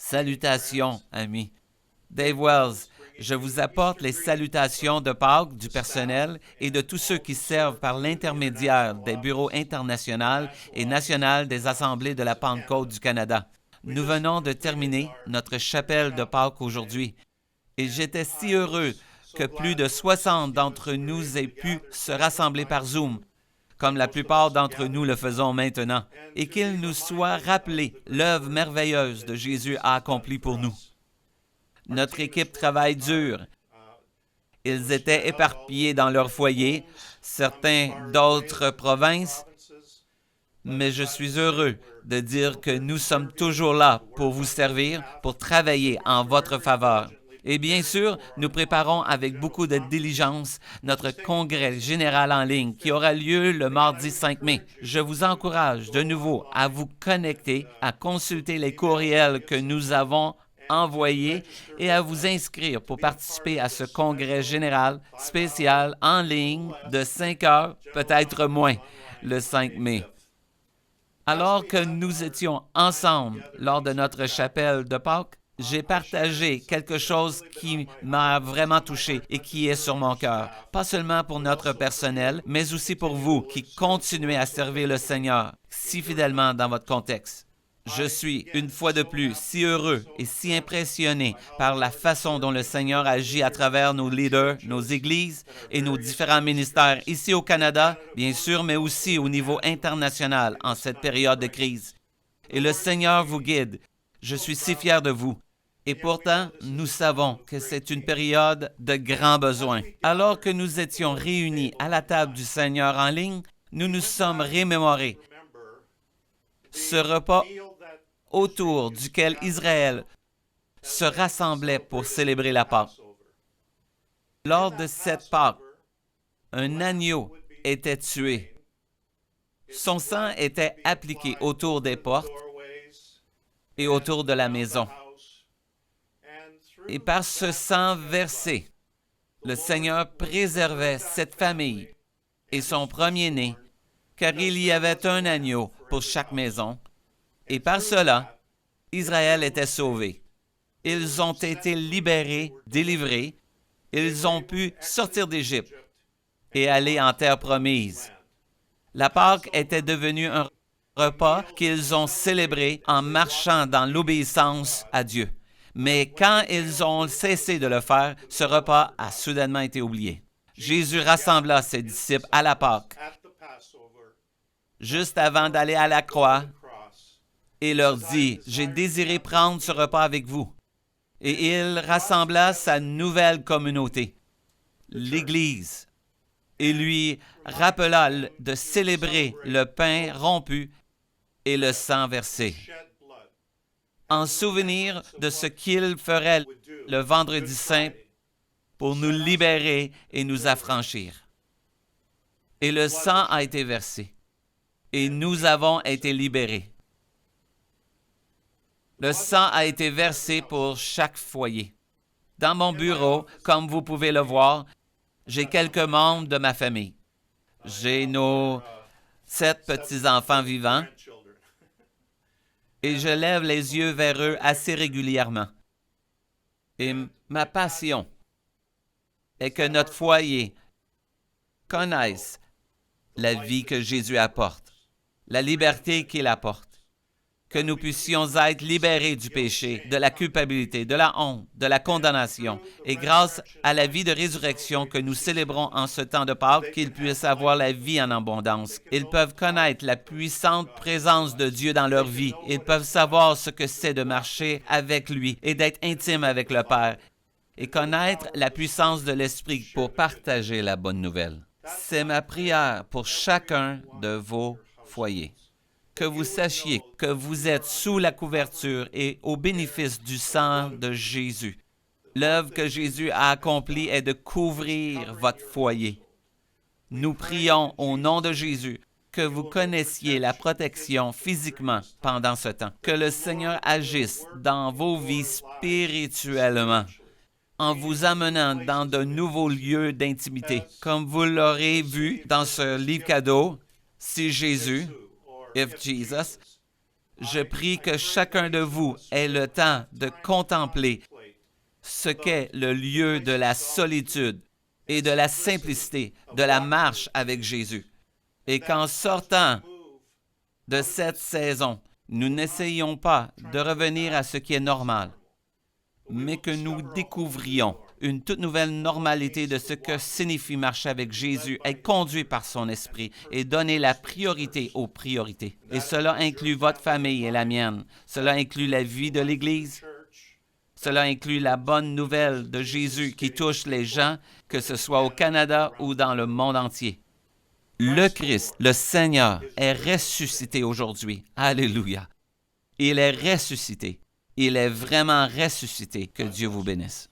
Salutations, amis. Dave Wells, je vous apporte les salutations de Pâques du personnel et de tous ceux qui servent par l'intermédiaire des bureaux internationaux et nationaux des assemblées de la Pentecôte du Canada. Nous venons de terminer notre chapelle de Pâques aujourd'hui et j'étais si heureux que plus de 60 d'entre nous aient pu se rassembler par Zoom, comme la plupart d'entre nous le faisons maintenant, et qu'il nous soit rappelé l'œuvre merveilleuse de Jésus a accomplie pour nous. Notre équipe travaille dur. Ils étaient éparpillés dans leur foyer, certains d'autres provinces, mais je suis heureux de dire que nous sommes toujours là pour vous servir, pour travailler en votre faveur. Et bien sûr, nous préparons avec beaucoup de diligence notre congrès général en ligne qui aura lieu le mardi 5 mai. Je vous encourage de nouveau à vous connecter, à consulter les courriels que nous avons envoyés et à vous inscrire pour participer à ce congrès général spécial en ligne de 5 heures, peut-être moins, le 5 mai. Alors que nous étions ensemble lors de notre chapelle de Pâques, j'ai partagé quelque chose qui m'a vraiment touché et qui est sur mon cœur, pas seulement pour notre personnel, mais aussi pour vous qui continuez à servir le Seigneur si fidèlement dans votre contexte. Je suis, une fois de plus, si heureux et si impressionné par la façon dont le Seigneur agit à travers nos leaders, nos églises et nos différents ministères ici au Canada, bien sûr, mais aussi au niveau international en cette période de crise. Et le Seigneur vous guide. Je suis si fier de vous. Et pourtant, nous savons que c'est une période de grands besoins. Alors que nous étions réunis à la table du Seigneur en ligne, nous nous sommes remémorés ce repas autour duquel Israël se rassemblait pour célébrer la Pâque. Lors de cette Pâque, un agneau était tué. Son sang était appliqué autour des portes et autour de la maison. Et par ce sang versé, le Seigneur préservait cette famille et son premier-né, car il y avait un agneau pour chaque maison. Et par cela, Israël était sauvé. Ils ont été libérés, délivrés. Ils ont pu sortir d'Égypte et aller en terre promise. La Pâque était devenue un repas qu'ils ont célébré en marchant dans l'obéissance à Dieu. Mais quand ils ont cessé de le faire, ce repas a soudainement été oublié. Jésus rassembla ses disciples à la Pâque, juste avant d'aller à la croix, et leur dit, « J'ai désiré prendre ce repas avec vous. » Et il rassembla sa nouvelle communauté, l'Église, et lui rappela de célébrer le pain rompu et le sang versé, en souvenir de ce qu'il ferait le vendredi saint pour nous libérer et nous affranchir. Et le sang a été versé, et nous avons été libérés. Le sang a été versé pour chaque foyer. Dans mon bureau, comme vous pouvez le voir, j'ai quelques membres de ma famille. J'ai nos 7 petits-enfants vivants et je lève les yeux vers eux assez régulièrement. Et ma passion est que notre foyer connaisse la vie que Jésus apporte, la liberté qu'il apporte, que nous puissions être libérés du péché, de la culpabilité, de la honte, de la condamnation, et grâce à la vie de résurrection que nous célébrons en ce temps de Pâques, qu'ils puissent avoir la vie en abondance. Ils peuvent connaître la puissante présence de Dieu dans leur vie. Ils peuvent savoir ce que c'est de marcher avec lui et d'être intime avec le Père, et connaître la puissance de l'Esprit pour partager la bonne nouvelle. C'est ma prière pour chacun de vos foyers. Que vous sachiez que vous êtes sous la couverture et au bénéfice du sang de Jésus. L'œuvre que Jésus a accomplie est de couvrir votre foyer. Nous prions au nom de Jésus que vous connaissiez la protection physiquement pendant ce temps. Que le Seigneur agisse dans vos vies spirituellement, en vous amenant dans de nouveaux lieux d'intimité. Comme vous l'aurez vu dans ce livre cadeau, si Jésus, If Jesus, Je prie que chacun de vous ait le temps de contempler ce qu'est le lieu de la solitude et de la simplicité de la marche avec Jésus. Et qu'en sortant de cette saison, nous n'essayions pas de revenir à ce qui est normal, mais que nous découvrions une toute nouvelle normalité de ce que signifie marcher avec Jésus, être conduit par son esprit et donner la priorité aux priorités. Et cela inclut votre famille et la mienne. Cela inclut la vie de l'Église. Cela inclut la bonne nouvelle de Jésus qui touche les gens, que ce soit au Canada ou dans le monde entier. Le Christ, le Seigneur, est ressuscité aujourd'hui. Alléluia. Il est ressuscité. Il est vraiment ressuscité. Que Dieu vous bénisse.